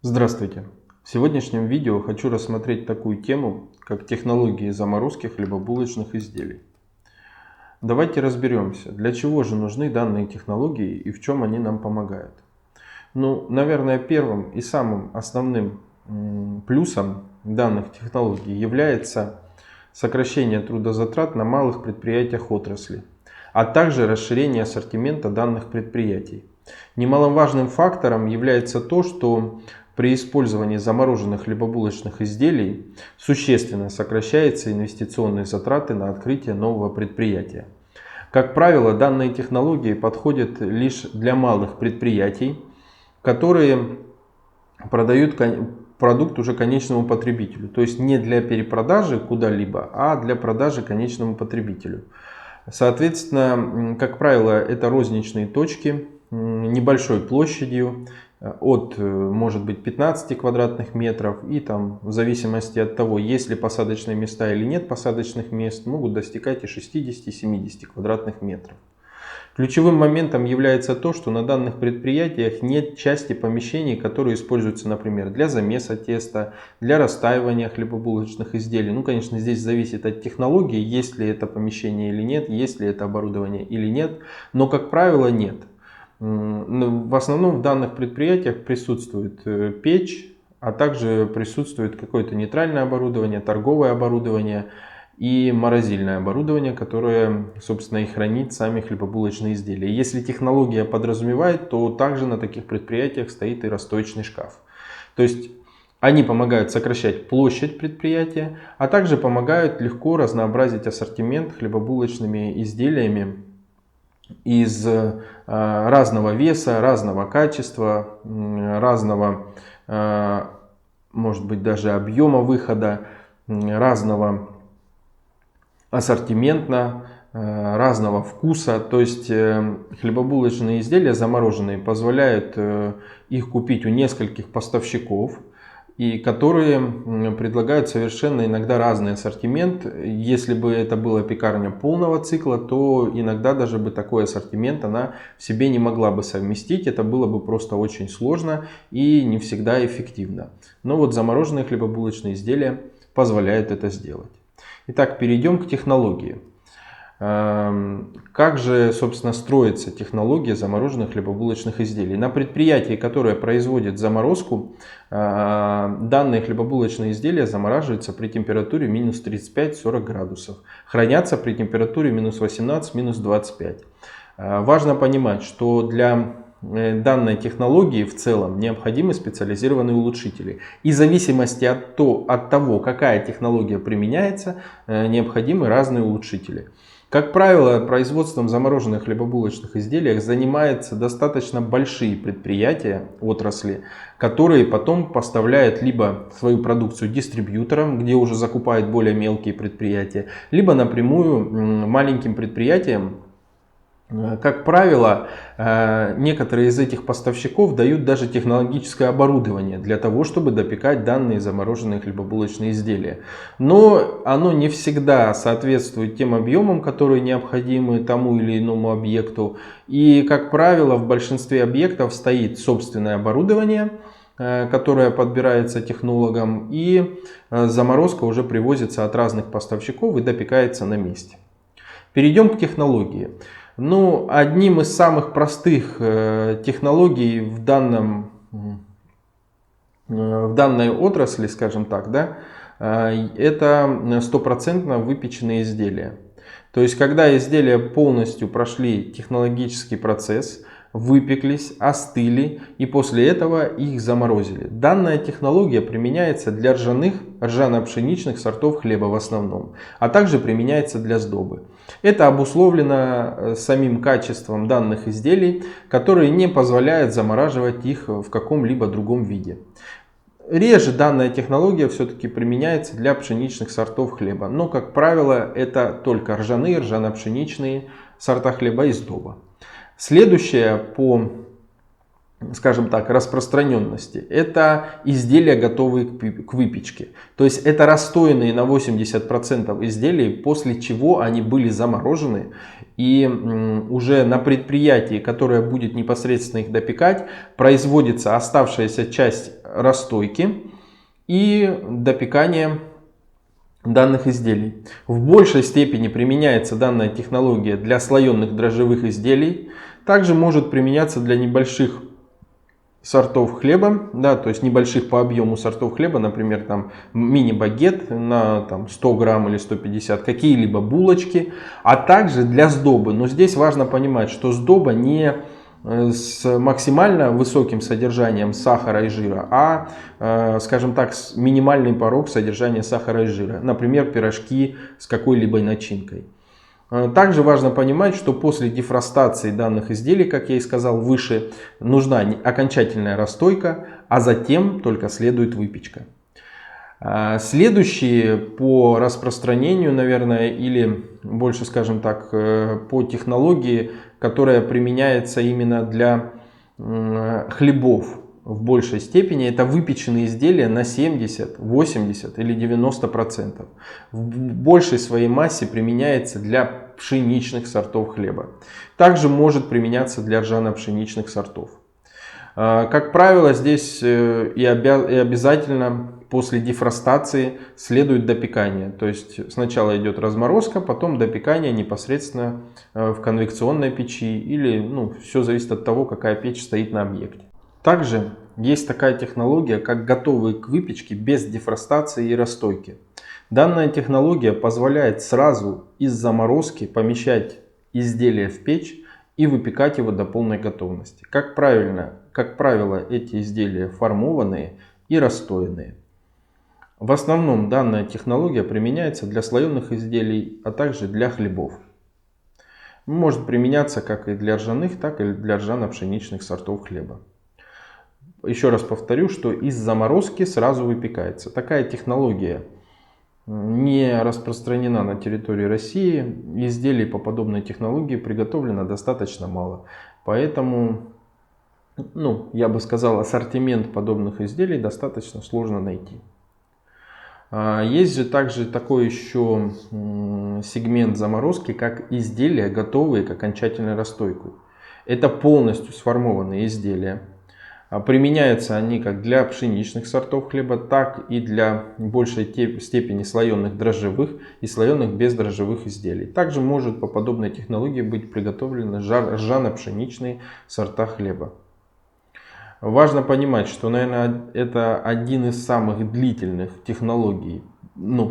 Здравствуйте! В сегодняшнем видео хочу рассмотреть такую тему, как технологии заморозки хлебобулочных изделий. Давайте разберемся, для чего же нужны данные технологии и в чем они нам помогают. Наверное, первым и самым основным плюсом данных технологий является сокращение трудозатрат на малых предприятиях отрасли, а также расширение ассортимента данных предприятий. Немаловажным фактором является то, что при использовании замороженных хлебобулочных изделий существенно сокращаются инвестиционные затраты на открытие нового предприятия. Как правило, данные технологии подходят лишь для малых предприятий, которые продают продукт уже конечному потребителю. То есть не для перепродажи куда-либо, а для продажи конечному потребителю. Соответственно, как правило, это розничные точки небольшой площадью от, может быть, 15 квадратных метров, и там в зависимости от того, есть ли посадочные места или нет посадочных мест, могут достигать и 60-70 квадратных метров. Ключевым моментом является то, что на данных предприятиях нет части помещений, которые используются, например, для замеса теста, для растаивания хлебобулочных изделий. Конечно, здесь зависит от технологии, есть ли это помещение или нет, есть ли это оборудование или нет, но, как правило, нет. В основном в данных предприятиях присутствует печь, а также присутствует какое-то нейтральное оборудование, торговое оборудование и морозильное оборудование, которое, собственно, и хранит сами хлебобулочные изделия. Если технология подразумевает, то также на таких предприятиях стоит и расстоечный шкаф. То есть они помогают сокращать площадь предприятия, а также помогают легко разнообразить ассортимент хлебобулочными изделиями из разного веса, разного качества, разного, может быть, даже объема выхода, разного ассортимента, разного вкуса. То есть хлебобулочные изделия замороженные позволяют их купить у нескольких поставщиков, и которые предлагают совершенно иногда разный ассортимент. Если бы это была пекарня полного цикла, то иногда даже бы такой ассортимент она в себе не могла бы совместить. Это было бы просто очень сложно и не всегда эффективно. Но вот замороженные хлебобулочные изделия позволяют это сделать. Итак, перейдем к технологии. Как же, собственно, строится технология замороженных хлебобулочных изделий? На предприятии, которое производит заморозку, данные хлебобулочные изделия замораживаются при температуре минус 35-40 градусов. Хранятся при температуре минус 18, минус 25. Важно понимать, что для данной технологии в целом необходимы специализированные улучшители. И в зависимости от того, какая технология применяется, необходимы разные улучшители. Как правило, производством замороженных хлебобулочных изделий занимаются достаточно большие предприятия отрасли, которые потом поставляют либо свою продукцию дистрибьюторам, где уже закупают более мелкие предприятия, либо напрямую маленьким предприятиям. Как правило, некоторые из этих поставщиков дают даже технологическое оборудование для того, чтобы допекать данные замороженные хлебобулочные изделия. Но оно не всегда соответствует тем объемам, которые необходимы тому или иному объекту. И, как правило, в большинстве объектов стоит собственное оборудование, которое подбирается технологам, и заморозка уже привозится от разных поставщиков и допекается на месте. Перейдем к технологии. Одним из самых простых технологий в данной отрасли, скажем так, это стопроцентно выпеченные изделия. То есть, когда изделия полностью прошли технологический процесс, выпеклись, остыли и после этого их заморозили. Данная технология применяется для ржано-пшеничных сортов хлеба в основном, а также применяется для сдобы. Это обусловлено самим качеством данных изделий, которые не позволяют замораживать их в каком-либо другом виде. Реже данная технология все-таки применяется для пшеничных сортов хлеба, но, как правило, это только ржаные, ржано-пшеничные сорта хлеба и сдоба. Следующее по скажем так, распространенности, это изделия, готовые к выпечке. То есть это расстойные на 80% изделия, после чего они были заморожены. И уже на предприятии, которое будет непосредственно их допекать, производится оставшаяся часть расстойки и допекание данных изделий. В большей степени применяется данная технология для слоеных дрожжевых изделий. Также может применяться для небольших сортов хлеба, да, то есть небольших по объему сортов хлеба, например, там мини-багет на там, 100 грамм или 150, какие-либо булочки, а также для сдобы. Но здесь важно понимать, что сдоба не с максимально высоким содержанием сахара и жира, а, скажем так, с минимальный порог содержания сахара и жира. Например, пирожки с какой-либо начинкой. Также важно понимать, что после дефростации данных изделий, как я и сказал выше, нужна окончательная расстойка, а затем только следует выпечка. Следующие по распространению, наверное, или больше, скажем так, по технологии, которая применяется именно для хлебов в большей степени, это выпеченные изделия на 70, 80 или 90%. В большей своей массе применяется для пшеничных сортов хлеба. Также может применяться для ржано-пшеничных сортов. Как правило, здесь и обязательно после дефростации следует допекание. То есть сначала идет разморозка, потом допекание непосредственно в конвекционной печи. Или все зависит от того, какая печь стоит на объекте. Также есть такая технология, как готовые к выпечке без дефростации и расстойки. Данная технология позволяет сразу из заморозки помещать изделие в печь и выпекать его до полной готовности. Как правило, эти изделия формованные и расстойные. В основном данная технология применяется для слоеных изделий, а также для хлебов. Может применяться как и для ржаных, так и для ржано-пшеничных сортов хлеба. Еще раз повторю, что из заморозки сразу выпекается. Такая технология не распространена на территории России. Изделий по подобной технологии приготовлено достаточно мало. Поэтому, я бы сказал, ассортимент подобных изделий достаточно сложно найти. Есть же также такой еще сегмент заморозки, как изделия, готовые к окончательной расстойку. Это полностью сформованные изделия. Применяются они как для пшеничных сортов хлеба, так и для большей степени слоеных дрожжевых и слоеных бездрожжевых изделий. Также может по подобной технологии быть приготовлены ржано-пшеничные сорта хлеба. Важно понимать, что, наверное, это один из самых длительных технологий,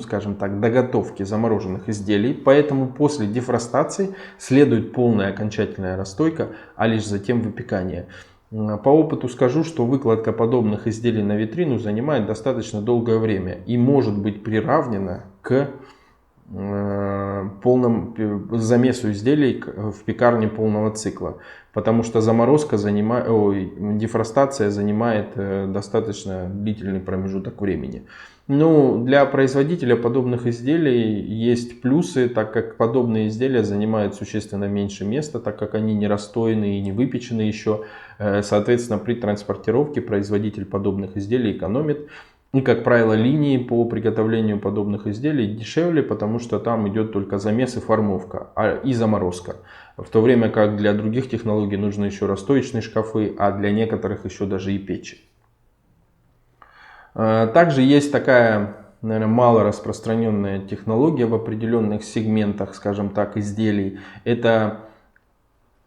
скажем так, доготовки замороженных изделий. Поэтому после дефростации следует полная окончательная расстойка, а лишь затем выпекание. По опыту скажу, что выкладка подобных изделий на витрину занимает достаточно долгое время и может быть приравнена к полному замесу изделий в пекарне полного цикла. Потому что дефростация занимает достаточно длительный промежуток времени. Для производителя подобных изделий есть плюсы, так как подобные изделия занимают существенно меньше места, так как они не расстойные и не выпечены еще. Соответственно, при транспортировке производитель подобных изделий экономит. И, как правило, линии по приготовлению подобных изделий дешевле, потому что там идет только замес и формовка и заморозка. В то время как для других технологий нужны еще расстоечные шкафы, а для некоторых еще даже и печи. Также есть такая, наверное, мало распространенная технология в определенных сегментах, скажем так, изделий. Это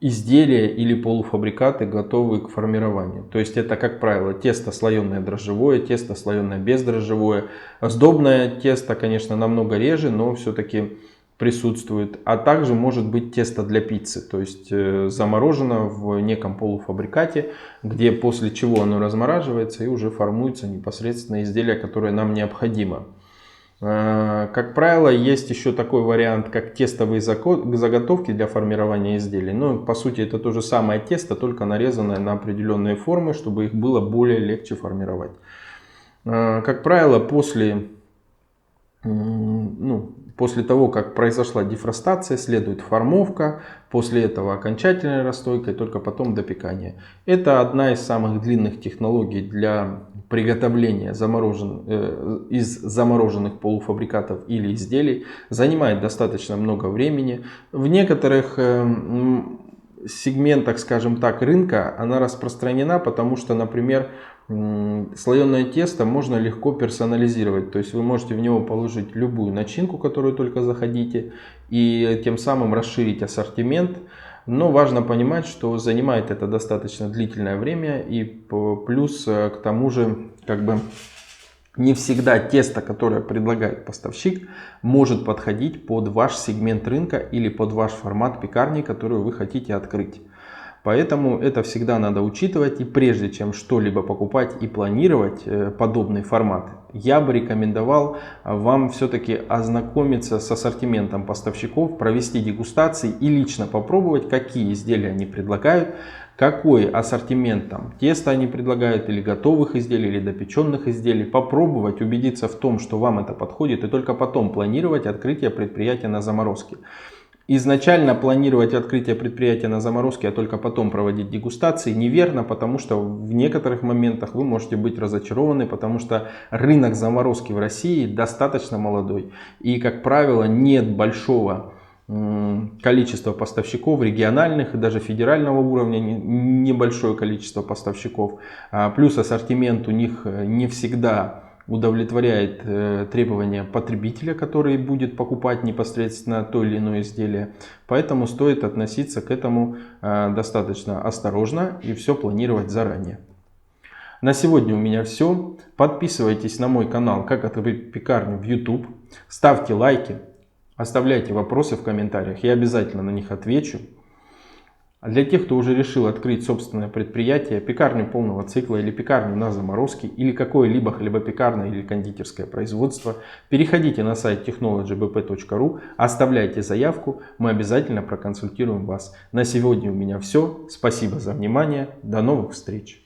изделия или полуфабрикаты, готовые к формированию. То есть это, как правило, тесто слоеное дрожжевое, тесто слоеное бездрожжевое. Сдобное тесто, конечно, намного реже, но все-таки присутствует. А также может быть тесто для пиццы, то есть заморожено в неком полуфабрикате, где после чего оно размораживается и уже формуется непосредственно изделие, которое нам необходимо. Как правило, есть еще такой вариант, как тестовые заготовки для формирования изделий. По сути, это то же самое тесто, только нарезанное на определенные формы, чтобы их было более легче формировать. Как правило, после после того, как произошла дефростация, следует формовка, после этого окончательная расстойка и только потом допекание. Это одна из самых длинных технологий для приготовления из замороженных полуфабрикатов или изделий. Занимает достаточно много времени. В некоторых сегментах, скажем так, рынка она распространена, потому что, например, слоеное тесто можно легко персонализировать, то есть вы можете в него положить любую начинку, которую только захотите, и тем самым расширить ассортимент. Но важно понимать, что занимает это достаточно длительное время, и плюс к тому же не всегда тесто, которое предлагает поставщик, может подходить под ваш сегмент рынка или под ваш формат пекарни, которую вы хотите открыть. Поэтому это всегда надо учитывать, и прежде чем что-либо покупать и планировать подобный формат, я бы рекомендовал вам все-таки ознакомиться с ассортиментом поставщиков, провести дегустации и лично попробовать, какие изделия они предлагают, какой ассортимент теста они предлагают, или готовых изделий, или допеченных изделий. Попробовать, убедиться в том, что вам это подходит, и только потом планировать открытие предприятия на заморозке. Изначально планировать открытие предприятия на заморозке, а только потом проводить дегустации неверно, потому что в некоторых моментах вы можете быть разочарованы, потому что рынок заморозки в России достаточно молодой. И, как правило, нет большого количества поставщиков региональных и даже федерального уровня, небольшое количество поставщиков. Плюс ассортимент у них не всегда удовлетворяет требования потребителя, который будет покупать непосредственно то или иное изделие. Поэтому стоит относиться к этому достаточно осторожно и все планировать заранее. На сегодня у меня все. Подписывайтесь на мой канал «Как открыть пекарню» в YouTube. Ставьте лайки, оставляйте вопросы в комментариях, я обязательно на них отвечу. А для тех, кто уже решил открыть собственное предприятие, пекарню полного цикла или пекарню на заморозке, или какое-либо хлебопекарное или кондитерское производство, переходите на сайт technologybp.ru, оставляйте заявку, мы обязательно проконсультируем вас. На сегодня у меня все. Спасибо за внимание. До новых встреч.